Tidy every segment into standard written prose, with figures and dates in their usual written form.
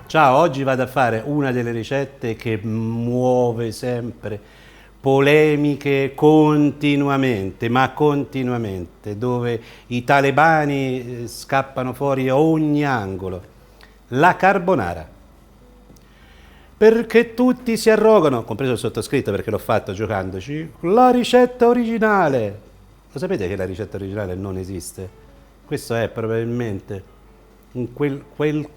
Ciao, oggi vado a fare una delle ricette che muove sempre polemiche continuamente, ma continuamente, dove i talebani scappano fuori a ogni angolo. La carbonara. Perché tutti si arrogano, compreso il sottoscritto perché l'ho fatto giocandoci, la ricetta originale. Lo sapete che la ricetta originale non esiste? Questo è probabilmente quel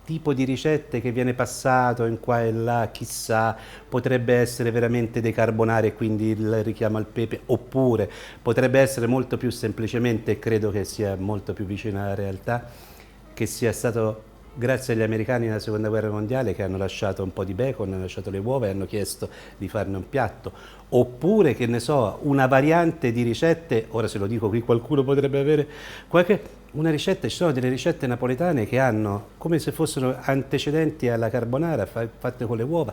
tipo di ricette che viene passato in qua e là, chissà, potrebbe essere veramente dei carbonari e quindi il richiamo al pepe, oppure potrebbe essere molto più semplicemente, e credo che sia molto più vicino alla realtà, che sia stato grazie agli americani nella seconda guerra mondiale che hanno lasciato un po' di bacon, hanno lasciato le uova e hanno chiesto di farne un piatto, oppure che ne so, una variante di ricette, ora se lo dico qui qualcuno potrebbe avere una ricetta, ci sono delle ricette napoletane che hanno come se fossero antecedenti alla carbonara fatte con le uova,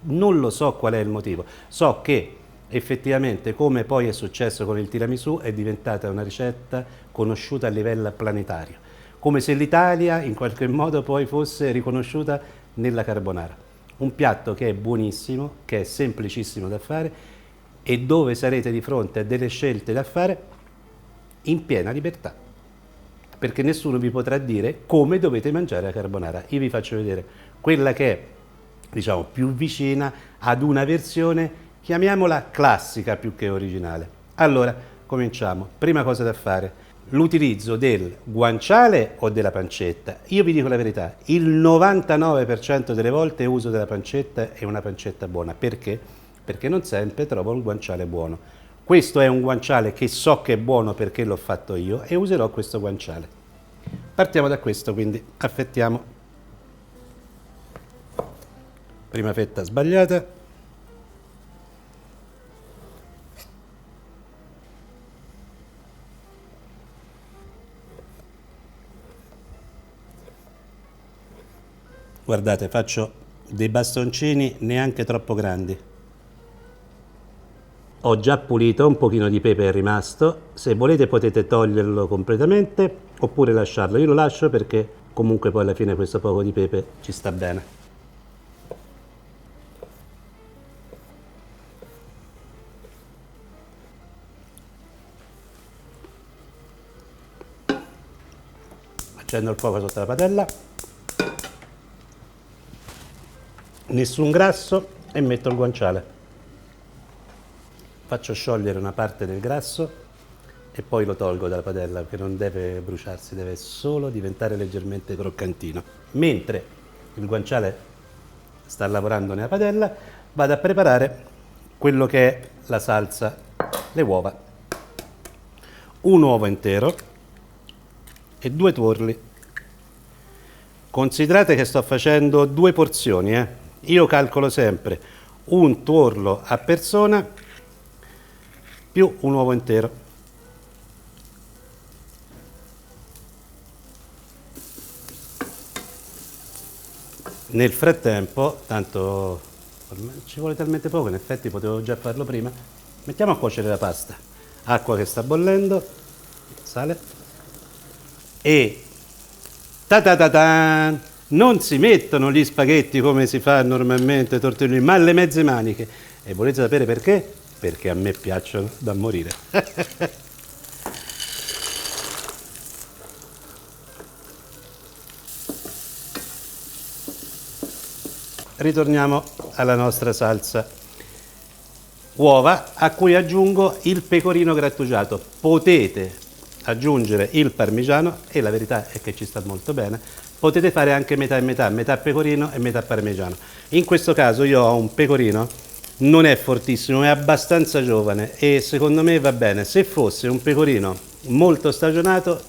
non lo so qual è il motivo, so che effettivamente, come poi è successo con il tiramisù, è diventata una ricetta conosciuta a livello planetario, come se l'Italia in qualche modo poi fosse riconosciuta nella carbonara. Un piatto che è buonissimo, che è semplicissimo da fare e dove sarete di fronte a delle scelte da fare in piena libertà, perché nessuno vi potrà dire come dovete mangiare la carbonara. Io vi faccio vedere quella che è, diciamo, più vicina ad una versione, chiamiamola classica più che originale. Allora, cominciamo. Prima cosa da fare, l'utilizzo del guanciale o della pancetta. Io vi dico la verità, il 99% delle volte uso della pancetta e una pancetta buona. Perché? Perché non sempre trovo un guanciale buono. Questo è un guanciale che so che è buono perché l'ho fatto io e userò questo guanciale. Partiamo da questo, quindi affettiamo. Prima fetta sbagliata. Guardate, faccio dei bastoncini neanche troppo grandi. Ho già pulito, un pochino di pepe è rimasto, se volete potete toglierlo completamente oppure lasciarlo. Io lo lascio perché comunque poi alla fine questo poco di pepe ci sta bene. Accendo il fuoco sotto la padella, nessun grasso e metto il guanciale. Faccio sciogliere una parte del grasso e poi lo tolgo dalla padella perché non deve bruciarsi, deve solo diventare leggermente croccantino. Mentre il guanciale sta lavorando nella padella, vado a preparare quello che è la salsa, le uova. Un uovo intero e 2 tuorli. Considerate che sto facendo 2 porzioni, Io calcolo sempre un tuorlo a persona più un uovo intero. Nel frattempo, tanto ci vuole talmente poco, in effetti potevo già farlo prima, mettiamo a cuocere la pasta. Acqua che sta bollendo, sale e ta ta ta ta, non si mettono gli spaghetti come si fa normalmente, tortellini, ma alle mezze maniche. E volete sapere perché? Perché a me piacciono da morire. Ritorniamo alla nostra salsa. Uova a cui aggiungo il pecorino grattugiato. Potete aggiungere il parmigiano e la verità è che ci sta molto bene. Potete fare anche metà e metà, metà pecorino e metà parmigiano. In questo caso io ho un pecorino, non è fortissimo, è abbastanza giovane e secondo me va bene. Se fosse un pecorino molto stagionato,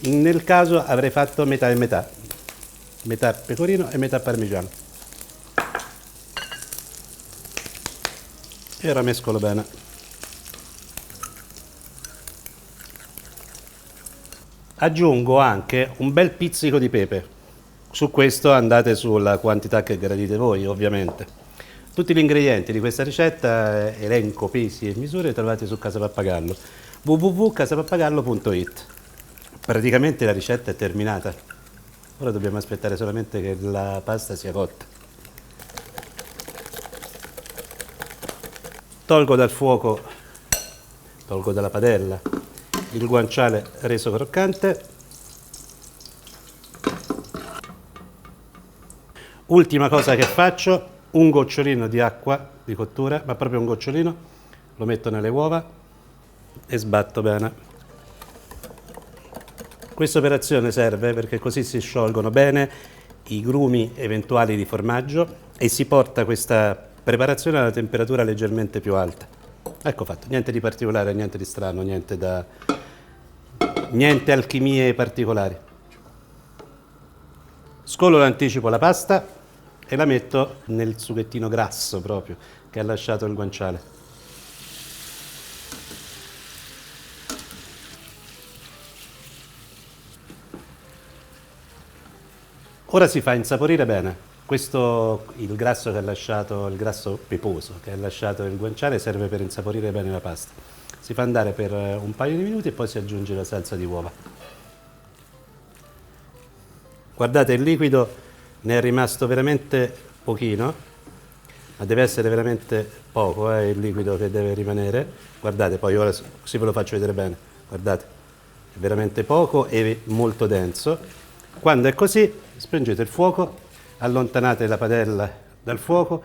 nel caso avrei fatto metà e metà, metà pecorino e metà parmigiano. E ora mescolo bene. Aggiungo anche un bel pizzico di pepe. Su questo andate sulla quantità che gradite voi, ovviamente. Tutti gli ingredienti di questa ricetta, elenco, pesi e misure, trovate su Casa Pappagallo, www.casapappagallo.it. Praticamente la ricetta è terminata. Ora dobbiamo aspettare solamente che la pasta sia cotta. Tolgo dal fuoco, tolgo dalla padella il guanciale reso croccante. Ultima cosa che faccio, un gocciolino di acqua di cottura, ma proprio un gocciolino, lo metto nelle uova e sbatto bene. Questa operazione serve perché così si sciolgono bene i grumi eventuali di formaggio e si porta questa preparazione a una temperatura leggermente più alta. Ecco fatto, niente di particolare, niente di strano, niente alchimie particolari. Scolo l'anticipo la pasta e la metto nel sughettino grasso proprio che ha lasciato il guanciale. Ora si fa insaporire bene. Questo, il grasso che ha lasciato, il grasso peposo che ha lasciato il guanciale serve per insaporire bene la pasta. Si fa andare per un paio di minuti e poi si aggiunge la salsa di uova. Guardate, il liquido ne è rimasto veramente pochino, ma deve essere veramente poco, il liquido che deve rimanere. Guardate, poi ora così ve lo faccio vedere bene. Guardate, è veramente poco e molto denso. Quando è così, spengete il fuoco, allontanate la padella dal fuoco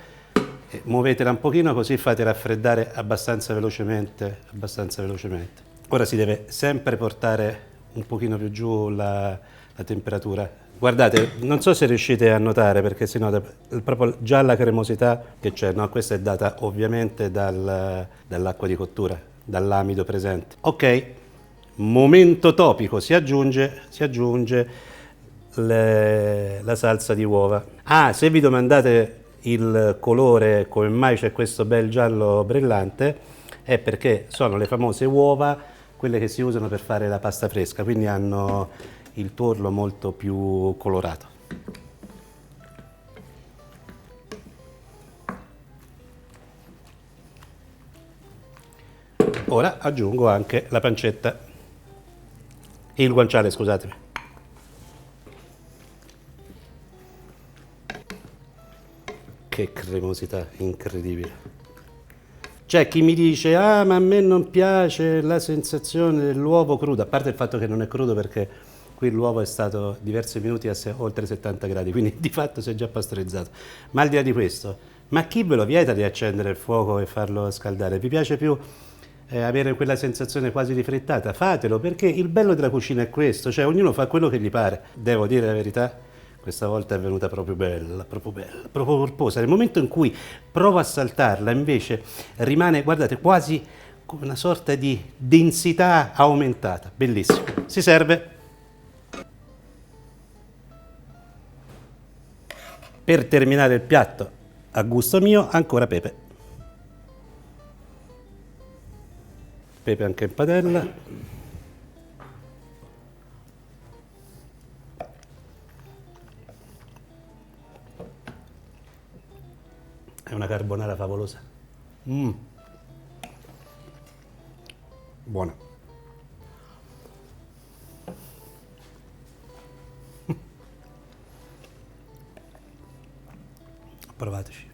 e muovetela un pochino così fate raffreddare abbastanza velocemente, abbastanza velocemente. Ora si deve sempre portare un pochino più giù la temperatura. Guardate, non so se riuscite a notare perché sennò proprio già la cremosità che c'è, no? Questa è data ovviamente dall'acqua di cottura, dall'amido presente. Ok, momento topico, si aggiunge la salsa di uova. Ah, se vi domandate il colore come mai c'è questo bel giallo brillante, è perché sono le famose uova, quelle che si usano per fare la pasta fresca, quindi hanno il tuorlo molto più colorato. Ora aggiungo anche la pancetta, il guanciale, scusatemi. Che cremosità incredibile. C'è chi mi dice, ah ma a me non piace la sensazione dell'uovo crudo, a parte il fatto che non è crudo perché qui l'uovo è stato diversi minuti a oltre 70 gradi, quindi di fatto si è già pastorizzato. Ma al di là di questo, ma chi ve lo vieta di accendere il fuoco e farlo scaldare? Vi piace più avere quella sensazione quasi di frittata? Fatelo, perché il bello della cucina è questo, cioè ognuno fa quello che gli pare. Devo dire la verità, questa volta è venuta proprio bella, proprio corposa. Nel momento in cui provo a saltarla, invece, rimane, guardate, quasi come una sorta di densità aumentata. Bellissimo. Si serve. Per terminare il piatto, a gusto mio, ancora pepe. Pepe anche in padella. È una carbonara favolosa. Buona. Provateci.